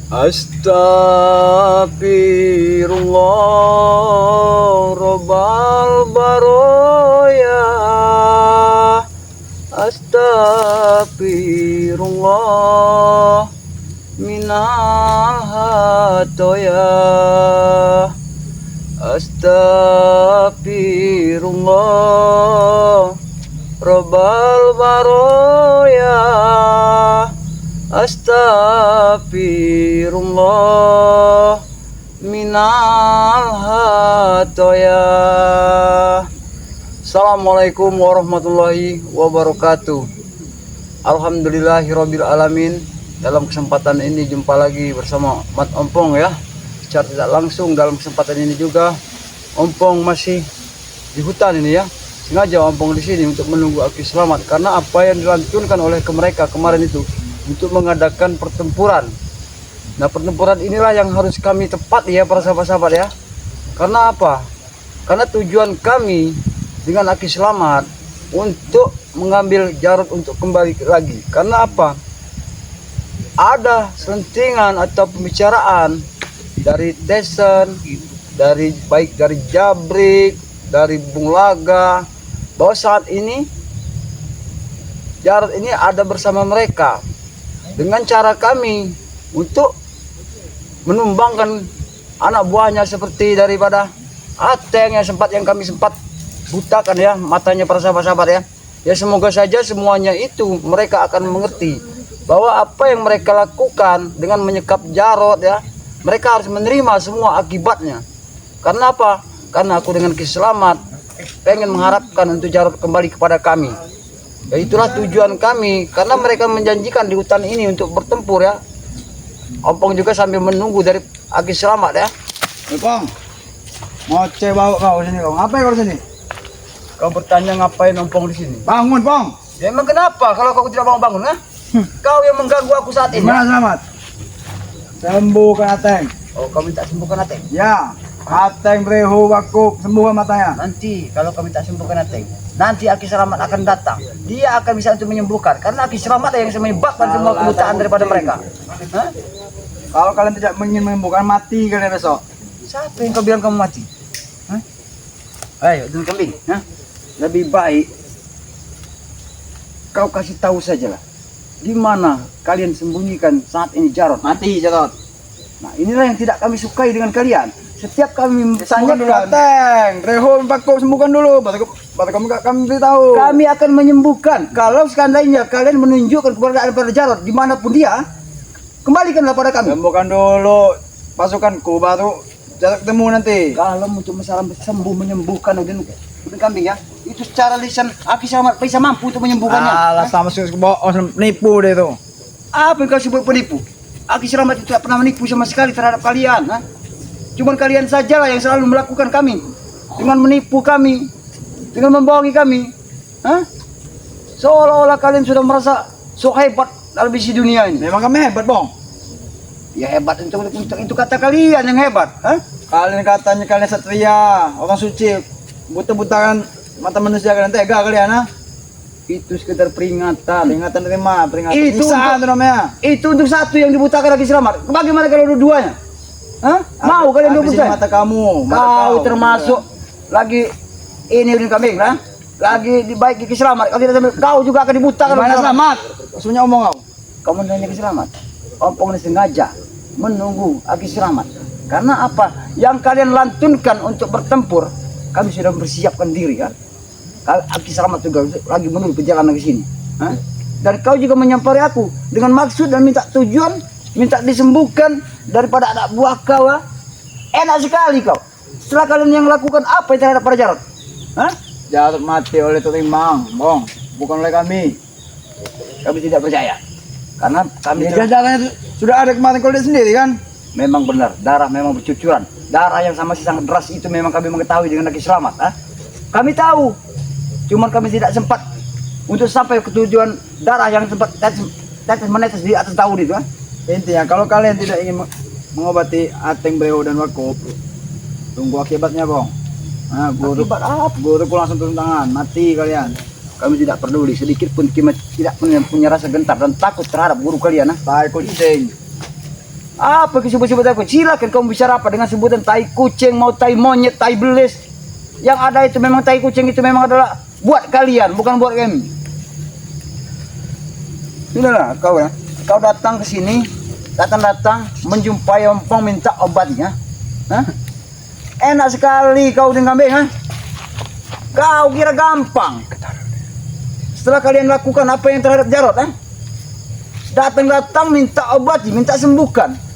Astagfirullah Rabbal baroya. Astagfirullah minal hatoya. Astagfirullah Rabbal baroya. Astagfirullah minal hatoya. Assalamualaikum warahmatullahi wabarakatuh. Alhamdulillahirabbil alamin. Dalam kesempatan ini jumpa lagi bersama Mat Ompong ya. Secara tidak langsung dalam kesempatan ini juga Ompong masih di hutan ini ya. Sengaja Ompong di sini untuk menunggu Aki Selamat karena apa yang dilantunkan oleh mereka kemarin itu untuk mengadakan pertempuran. Nah, pertempuran inilah yang harus kami tepati ya para sahabat-sahabat ya. Karena apa? Karena tujuan kami dengan Aki Selamat untuk mengambil Jarod untuk kembali lagi. Karena apa? Ada selentingan atau pembicaraan dari Tesen, baik dari Jabrik, dari Bung Laga, bahwa saat ini Jarod ini ada bersama mereka. Dengan cara kami untuk menumbangkan anak buahnya seperti daripada Ateng yang kami sempat butakan ya matanya para sahabat-sahabat ya. Ya semoga saja semuanya itu mereka akan mengerti bahwa apa yang mereka lakukan dengan menyekap Jarod ya, mereka harus menerima semua akibatnya. Karena apa? Karena aku dengan Ki Selamat pengen mengharapkan untuk Jarod kembali kepada kami. Ya itulah tujuan kami, karena mereka menjanjikan di hutan ini untuk bertempur ya. Ompong juga sambil menunggu dari Aki Selamat ya. Ompong, mau bawa kau sini kau. Ngapain kau di sini? Kau bertanya ngapain Ompong di sini? Bangun, Pong. Ya emang kenapa kalau kau tidak mau bangun ha? Kau yang mengganggu aku saat ini. Gimana Selamat? Sembuhkan Ateng. Oh, kau minta sembuhkan Ateng? Ya, Ateng rehu wakuk sembuhkan matanya. Nanti kalau kau minta sembuhkan Ateng, nanti Aki Selamat akan datang. Dia akan bisa untuk menyembuhkan karena Aki Selamat yang menyebabkan semua kebutaan daripada mereka. Hah? Kalau kalian tidak ingin menyembuhkan, mati kalian besok. Siapa yang kau bilang kamu mati? Hah? Ayo, dun kambing. Hah? Lebih baik kau kasih tahu sajalah di mana kalian sembunyikan saat ini Jarod. Mati Jarod. Nah inilah yang tidak kami sukai dengan kalian. Setiap kami bertanya Ateng, rehu wakuk sembuhkan dulu. Baru kami beritahu. kami akan menyembuhkan. Kalau seandainya kalian menunjukkan keberadaan pada Jarod dimanapun dia, kembalikanlah pada kami. Sembuhkan dulu pasukanku, baru Jarod ketemu nanti. Kalau untuk masalah sembuh menyembuhkan udin kambing ya, itu secara lisan Aki Selamat bisa mampu untuk menyembuhkannya. Alah sama sih bohong, nipu deh itu. Apa yang kau sebut penipu? Aki Selamat itu tidak pernah menipu sama sekali terhadap kalian. Ha? Cuman kalian sajalah yang selalu melakukan kami dengan menipu kami, dengan membohongi kami. Hah? Seolah-olah kalian sudah merasa so hebat dalam isi dunia ini. Memang kami hebat, Bong. Ya hebat itu kata kalian yang hebat. Hah? Kalian katanya kalian satria, orang suci, buta-butakan mata manusia, kalian tega kalian, ha? Itu sekedar peringatan. Peringatan dari mana? Peringatan Itu Isaan untuk, namanya. itu untuk satu yang dibutakan Aki Selamat. Bagaimana kalau dua-duanya? Hah? Mau kalian Habis dua-duanya? mata kamu, Kau termasuk lagi ini udah kambing lah. Lagi dibaik Ki Selamat. Kau juga akan dibutakan. Gimana Selamat? Maksudnya omong kau. Kamu nanya Ki Selamat. Ompong ini sengaja menunggu Aki Selamat. Karena apa? Yang kalian lantunkan untuk bertempur, kami sudah mempersiapkan diri kan. Aki Selamat juga lagi menunggu perjalanan ke sini. Hah? Dan kau juga menyampari aku dengan maksud dan minta tujuan, minta disembuhkan daripada anak buah kau. Ha? Enak sekali kau. Setelah kalian yang lakukan apa yang terhadap para Jarod? Hah? Jarod mati oleh Turimang, Bong, bukan oleh kami. Kami tidak percaya. Karena kami Darahnya sudah ada kemarin kau lihat sendiri kan? memang benar, darah memang bercucuran. Darah yang sama sangat deras itu memang kami mengetahui dengan Aki Selamat. Ha? Kami tahu. Cuman kami tidak sempat untuk sampai ke tujuan darah yang sempat tetes menetes di atas daun itu. Ha? Intinya kalau kalian tidak ingin mengobati Ateng, Breho dan Wakub, tunggu akibatnya, Bong. Nah, Akibat apa? guruku langsung turun tangan, mati kalian. Kami tidak peduli sedikit pun, kami tidak punya rasa gentar dan takut terhadap guru kalian. Ha? Tai kucing. Apa sebut-sebut aku? Silakan kamu bicara apa dengan sebutan tai kucing, mau tai monyet, tai belis. Yang ada itu memang tai kucing itu memang adalah buat kalian, bukan buat kami. Sudahlah kau ya. Kau datang ke sini, datang menjumpai ompong minta obatnya. Hah? Enak sekali kau dengan kambing, ha? Kau kira gampang. Setelah kalian lakukan apa yang terhadap Jarod, ha? Datang minta obat, minta sembuhkan.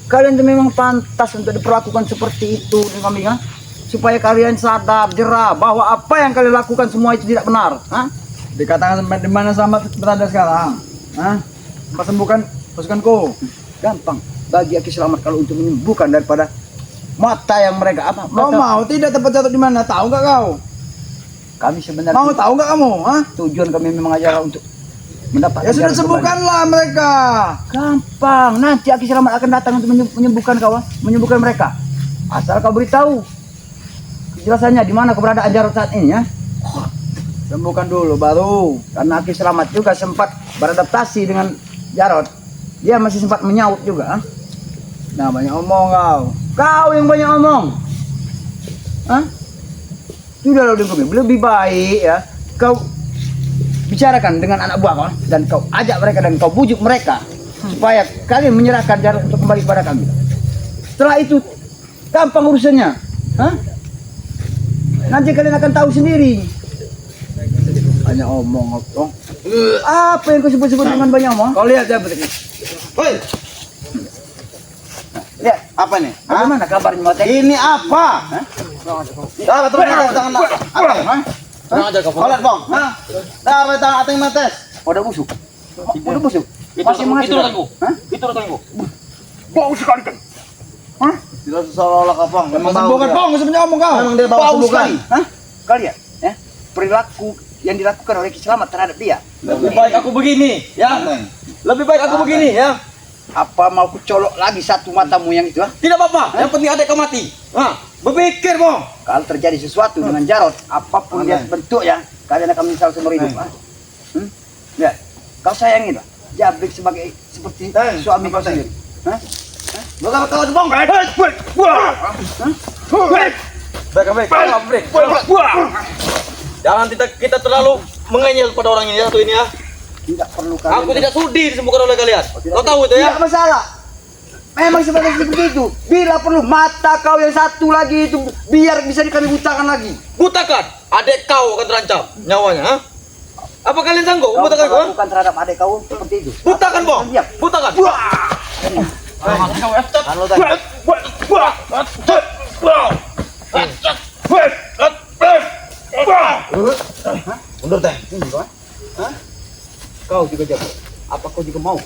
Kalian itu memang pantas untuk diperlakukan seperti itu dengan kambing, ha? Supaya kalian sadar, jerah bahwa apa yang kalian lakukan semua itu tidak benar, ha? Dikatakan di mana selamat berada sekarang? Hah? Pas sembuhkan pasukanku. Gampang bagi Aki Selamat kalau untuk menyembuhkan daripada mata yang mereka apa? Kau Mata. mau tidak tempat jatuh di mana? Tahu nggak kau? Kami sebenarnya Mau tahu nggak kamu? Hah? tujuan kami memang adalah untuk mendapat Ya sudah sembuhkanlah mereka. Gampang. Nanti Aki Selamat akan datang untuk menyembuhkan kau, ha? Menyembuhkan mereka. Asal kau beritahu kejelasannya di mana keberadaan Jarod saat ini, ya. Sembuhkan dulu baru. Karena Aki Selamat juga sempat beradaptasi dengan Jarod. Dia masih sempat menyaut juga, ha? Nah, banyak omong kau. Kau yang banyak omong. Hah? Sudah lebih baik ya kau bicarakan dengan anak buah kau dan kau ajak mereka dan kau bujuk mereka supaya kalian menyerahkan Jarod untuk kembali kepada kami. Setelah itu gampang urusannya. Hah? Nanti kalian akan tahu sendiri. Banyak omong kau. Apa yang kau sebut-sebut dengan banyak omong? Kau lihat ya begini. Woi, Lihat, apa nih? bagaimana kabarnya Motek? Ini apa? Dah, betul betul tangan ateng. Hah? Kau lihat bang? Dah, betul tangan ateng mates. Udah busuk. Udah busuk. Itu Masih menghasilkan. ratangku. Hah? Itu ratangku. Bau sekali kan? Hah? Tidak seolah-olah kapang. Memang tahu Sembuhkan dia. bong, sebenarnya omong kau. Memang dia bawa Bau sembuhkan. sekali. Hah? Kalian, ya? Perilaku yang dilakukan oleh Ki Selamat terhadap dia. Lebih baik aku begini, ya. Lebih baik aku begini, ya. Apa mau kucolok lagi satu matamu yang itu, ha? Tidak apa-apa. Yang penting adek kau mati. Berpikir, Bang. Kalau terjadi sesuatu dengan Jarod, apapun dia Amin. bentuknya, kalian akan menyesal seumur hidup, ha? Ya, kau sayangin lah. Jabrik seperti suami kau sendiri. Hah? Bukan kau bang. Baik. Jangan kita terlalu menganyel pada orang ini satu ini ya. Tidak perlu kalian. Aku tidak sudi disembuhkan oleh kalian. Kau tahu itu ya? Tidak masalah. Memang seperti itu. Bila perlu mata kau yang satu lagi itu biar bisa kami butakan lagi. Butakan. Adek kau akan terancam nyawanya, ha? Apa kalian sanggup Kau butakan kau? lakukan terhadap adik kau seperti itu. Butakan, Bang. Diam. Butakan. Anu tadi. Mundur teh. Kau juga jago. Apa kau juga mau?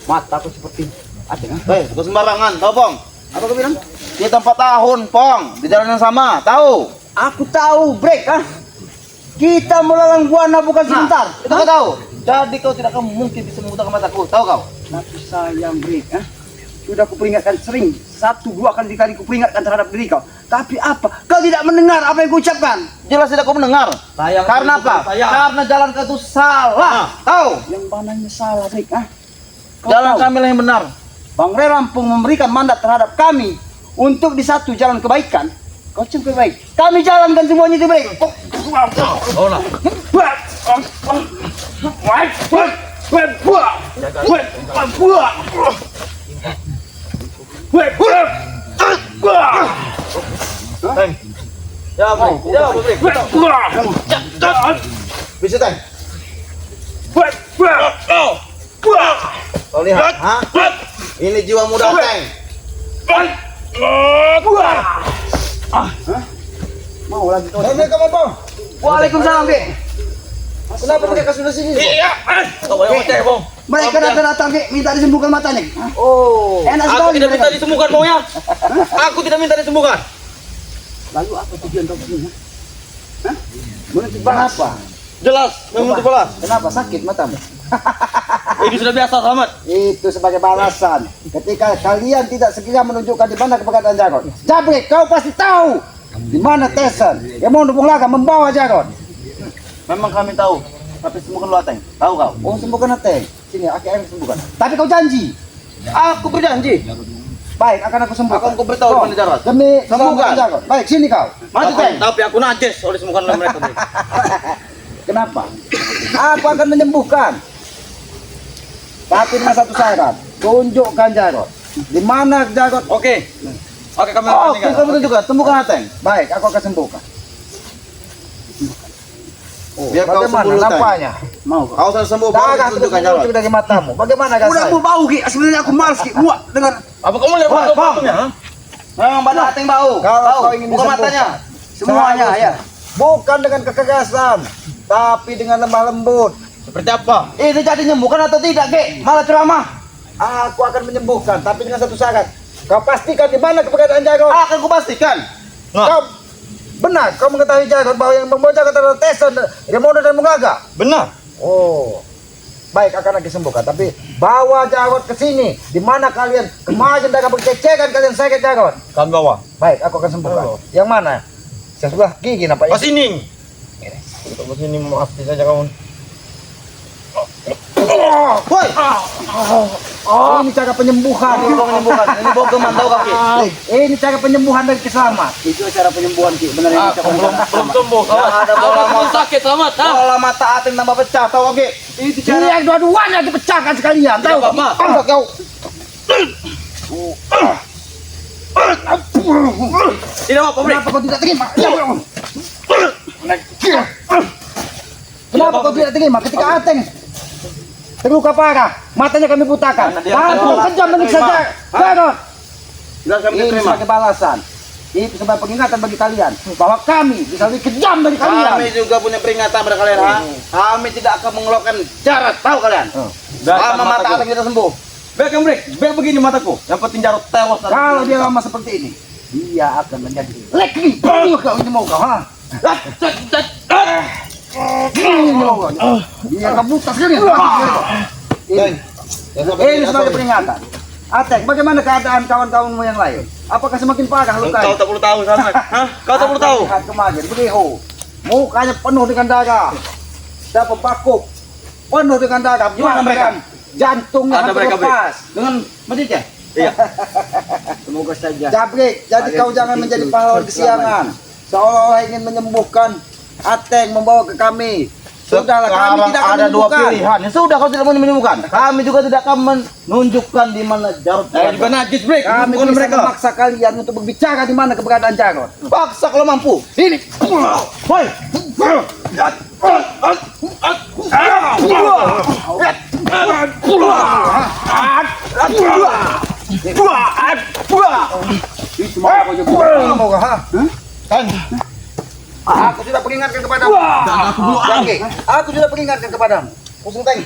Mata kau seperti ada, ha? Hei, kau sembarangan, tahu bang? Apa kau bilang? Kita 4 tahun, Pong, di jalan yang sama, tahu? Aku tahu, break, ha? Kita melalang buana bukan sebentar. Itu kau tahu. Jadi kau tidak akan mungkin bisa membutakan mataku, tahu kau? Tapi sayang, break, ha? Sudah kuperingatkan sering, 1-2 kali kuperingatkan terhadap diri kau. Tapi apa? Kau tidak mendengar apa yang kuucapkan. Jelas tidak kau mendengar. Sayang, Karena itu apa? bukan sayang. Karena jalan kau itu salah, tahu? Yang mananya salah, break, ha? Kau Jalan tahu, kami lah yang benar. Bang Rey Lampung memberikan mandat terhadap kami untuk di satu jalan kebaikan. Kau cuma baik. Kami jalankan semuanya itu, break. Oh, nah. Ya, Bang. Ya, Bang. Bisa teh? Kau lihat, ha? Ini jiwa muda teng. Mau lagi kau. Ini kamu bang? Waalaikumsalam, Dek. Kenapa mereka sudah sini? Kau banyak ngecek, Bang. Mereka datang, Dek, minta disembuhkan matanya. Hah? Oh. Enak Aku sekali tidak minta mereka. disembuhkan, Bang ya. Aku tidak minta disembuhkan. Lalu apa tujuan kau kesini? Hah? Menuntut balas. Kenapa? Jelas, menuntut balas. Kenapa sakit matamu? Ini sudah biasa, Selamat. Itu sebagai balasan. Ketika kalian tidak segera menunjukkan di mana keberadaan Jarod. Jabrik, kau pasti tahu di mana Tesan yang mau dukung laga membawa Jarod. Memang kami tahu. Tapi sembuhkan lu ateng. Tahu kau? Oh, sembuhkan Ateng. Sini, Aki akan sembuhkan. Tapi kau janji Aku berjanji. Baik, akan aku sembuhkan. Akan aku beritahu Kau, kepada Jarod. Demi Sembuhkan. keselamatan Jarod. Baik, sini kau. Maju, Teng. Tapi aku najis oleh sembuhkan oleh mereka, Brik. Kenapa? Aku akan menyembuhkan. Tapi dengan satu syarat. Tunjukkan Jarod. Di mana Jarod? Oke. Oke, kami Oh, akan tinggal. kamu tunjukkan, sembuhkan Ateng. Baik, aku akan sembuhkan. Biar kau Bagaimana sembuh, Teng. nampaknya? Mau kau? Kau sudah sembuh, baru Darah tunjukkan terus Jarod. muncul dari matamu. Bagaimana kan Udah saya? mau bau Ki, sebenarnya aku males Ki. Muak dengan Apa kamu lihat Wah, batu-batunya, ha? Memang badan Ateng bau. Kalau Bau. kau ingin Buka disembuhkan, matanya. semuanya ya. Bukan dengan kekerasan, tapi dengan lemah lembut. Seperti apa? Ini jadi nyembuhkan atau tidak, Ki? Malah ceramah. Aku akan menyembuhkan, tapi dengan satu syarat. Kau pastikan di mana keberadaan Jarod. Akan kupastikan. Kau benar, kau mengetahui Jarod bahwa yang membawa Jarod adalah Teson, Remono dan Mungaga. Benar. Oh, baik akan lagi sembuhkan. Tapi bawa Jarod ke sini. Di mana kalian kemarin dalam berceceran kalian sakit Jarod. Kami bawa. Baik, aku akan sembuhkan. Yang mana? Sebelah gigi nampaknya. Pas ini. Pas ini maafkan saja kamu. Woi, Ini cara penyembuhan. ini bawa menyembuhkan. Ini bawa ke mantau kaki. Ini cara penyembuhan dari keselamat. Itu cara penyembuhan Ki. Benar ini cara Belum penyembuhan. sembuh, kawan. Ada bola mata. Sakit selamat, ha? Bola mata Ateng tambah pecah, tahu, Ki? Itu cara yang dua-duanya dipecahkan sekalian. Tahu? Tidak apa-apa. Ah, kau. Tidak apa-apa, Brik. Kenapa kau tidak terima? Kenapa kau tidak terima ketika Ateng terluka parah, matanya kami butakan. Aku kejam menyiksa Jarod. Tidak kami Ini terima. sebagai balasan. Itu sebagai peringatan bagi kalian bahwa kami bisa lebih kejam dari kalian. Kami juga punya peringatan pada kalian, ha? Kami tidak akan mengeluarkan Jarod, tahu kalian? Lama mata Ateng kita sembuh. Baik, Brik. Baik begini mataku. Yang penting Jarod tewas. Kalau dia lama seperti ini, dia akan menjadi lekmi. Kau ini mau kau, ha? Ini mau kau. Dia akan buta sekali. Ini sebagai peringatan. Ateng, bagaimana keadaan kawan-kawanmu yang lain? Apakah semakin parah Kau lukanya? tak perlu tahu sama. Hah? Kau tak perlu tahu. Lihat kemarin, beliau mukanya penuh dengan darah. Dapat bakuk, penuh dengan darah. Gimana mereka? Bahkan jantungnya Ada hampir mereka, Brik. lepas. Dengan meditnya? Iya. Semoga saja. Jabrik, jadi kau jangan menjadi pahlawan kesiangan. Seolah-olah ingin menyembuhkan Ateng membawa ke kami. Sudahlah, kami Sekarang tidak akan ada dua menyembuhkan. pilihan. Ya sudah, kau tidak mau menyembuhkan. Kami juga tidak akan menunjukkan di mana Jarod. Saya juga najis, Brik. Kami Bukan bisa mereka. memaksa kalian untuk berbicara di mana keberadaan Jarod. Paksa kalau mampu. Ini. Woi, Itu mau kau juga. Mau kau, ha? Aku sudah peringatkan kepadamu. Oke, aku sudah peringatkan kepadamu. pusing Teng.